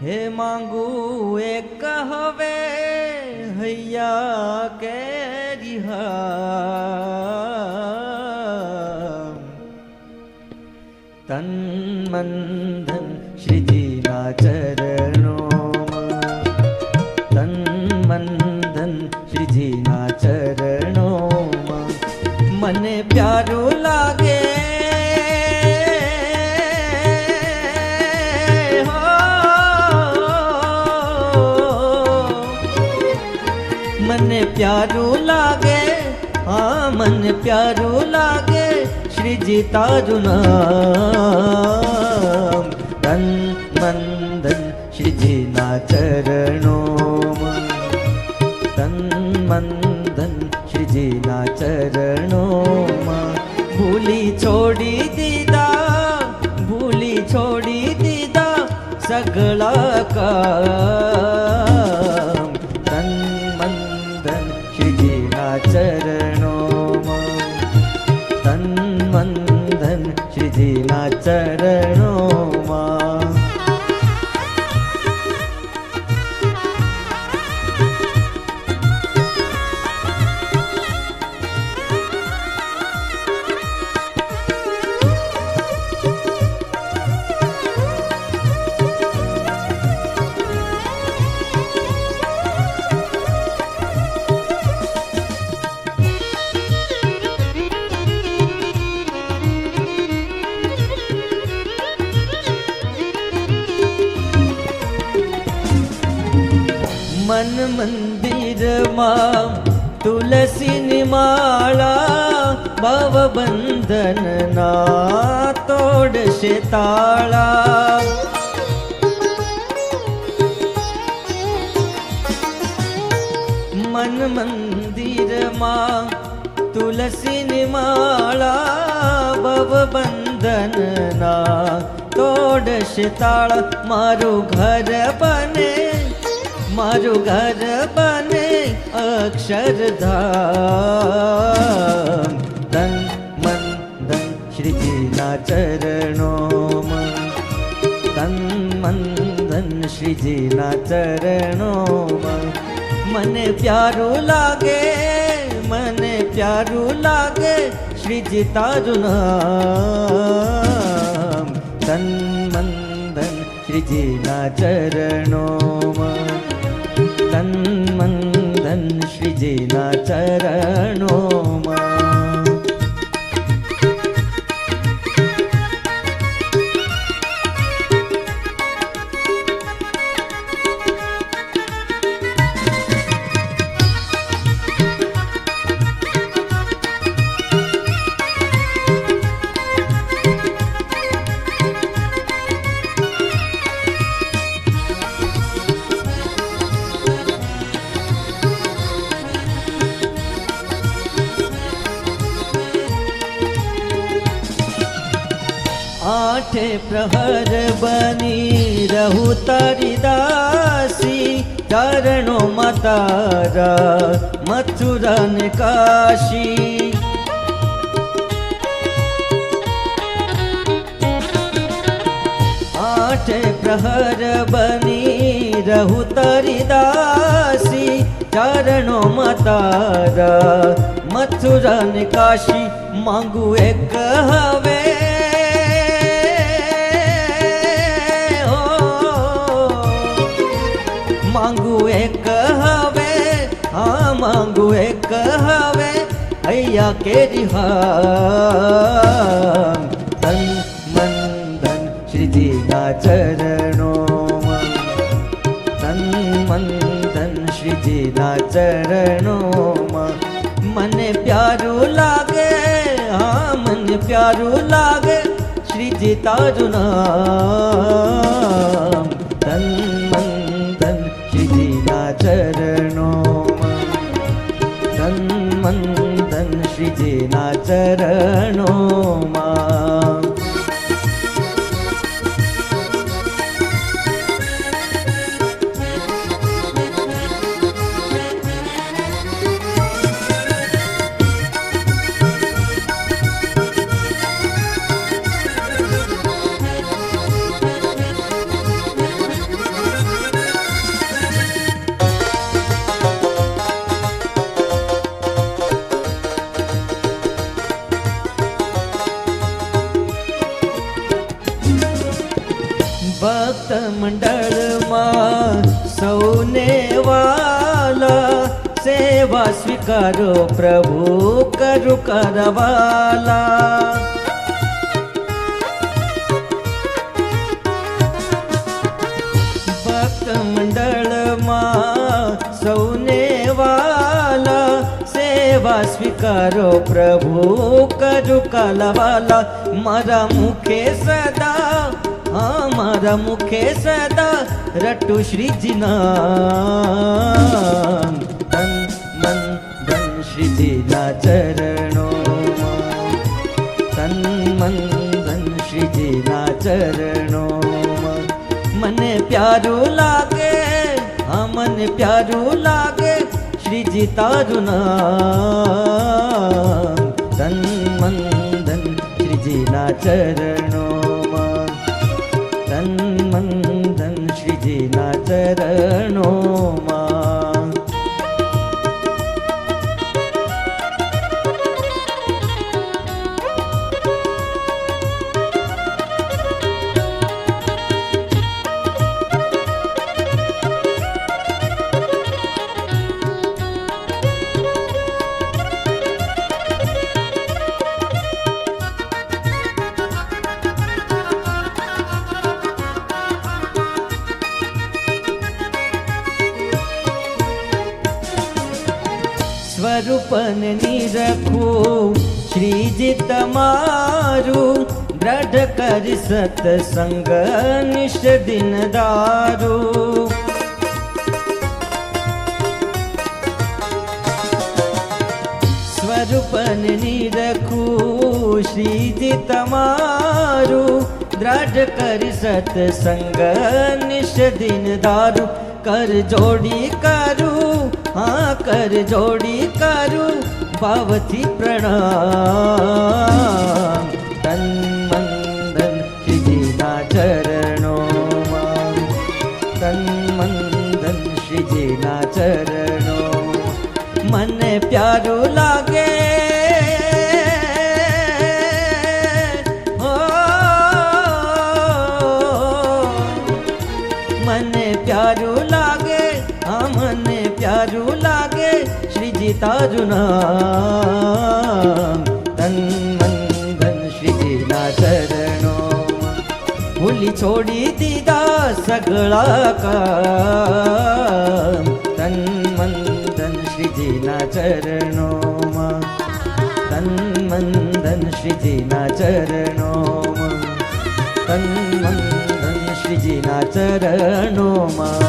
હે માંગુ એક હવે હૈયા કેરિહા તન મન ધન શ્રીજીના ચરણોમાં તન મન ધન શ્રીજીના ચરણોમાં મને પ્યારું લાગે મને પ્યારું લાગે હા મને પ્યારું લાગે શ્રીજી તારું નામ તન મન ધન શ્રીજીના ચરણોમાં તન મન ધન શ્રીજીના ચરણોમાં ભૂલી છોડી દીધા સગળા કામ તન મન ધન શ્રીજીના ચરણોમાં તન મન ધન શ્રીજીના ચરણોમાં મન મંદિરમાં તુલસીની માળા ભવ બંધનના તોડશે તાળા મન મંદિરમાં તુલસીની માળા ભવ બંધનના તોડશે તાળા મારું ઘર બને અક્ષરધામ તન મન ધન શ્રીજીના ચરણોમાં તન મન ધન શ્રીજીના ચરણોમાં મને પ્યારું લાગે શ્રીજી તારું નામ તન મન ધન શ્રીજીના ચરણોમાં તન મન ધન શ્રીજીના ચરણોમાં आठे प्रहर बनी रहूं तारी दासी चरणों में तारा मथुरा ने काशी आठे प्रहर बनी रहूं तारी दासी चरणों में तारा मथुरा ने काशी मांगू एक हवे मांगू एक हवे हैया केरिहा तन मन धन श्रीजीना चरणों तन मन धन श्रीजीना चरणों मने प्यारू लागे हाँ मन प्यारू लागे श्रीजी तारू नाम तन मन धन श्रीजीना चरणों तन मन धन श्रीजीना चरणों ભક્ત મંડળમાં સૌને વાલા સેવા સ્વીકારો પ્રભુ કરું કરવાલા. ભક્ત મંડળમાં સૌને વાલા સેવા સ્વીકારો પ્રભુ કરું કાલાવાલા. મારા મુખે સદા મારા મુખે સદા રટુ શ્રીજીના ધન મન ધન શ્રીજીના ચરણોમાં. તન મન ધન શ્રીજીના ચરણોમાં. મને પ્યારું લાગે મને પ્યારું લાગે શ્રીજી તારું નામ. તન મન ધન શ્રીજીના ચરણોમાં. તન મન ધન શ્રીજીના ચરણોમાં. સ્વરૂપને નિરખું શ્રીજી તમારું. દ્રઢ કરી સત્સંગ નિષ્ઠ દિન દારું. સ્વરૂપને નિરખું શ્રીજી તમારું. દ્રઢ કરી સત્સંગ નિષ્ઠ દિન દારું. કર જોડી કરું કર જોડી કરું ભાવથી પ્રણામ. તન મન ધન શ્રીજીના ચરણોમાં. તન મન ધન શ્રીજીના ચરણો. મને પ્યારું લાગે મને પ્યારું લાગે મને પ્યારું લાગે શ્રીજી તારું નામ. તન મન ધન શ્રીજીના ચરણો. ભૂલી છોડી દીધા સગળા કામ. તન મન ધન શ્રીજીના ચરણોમાં. તન મન ધન શ્રીજીના ચરણોમાં. તન મન ધન શ્રીજીના ચરણોમાં.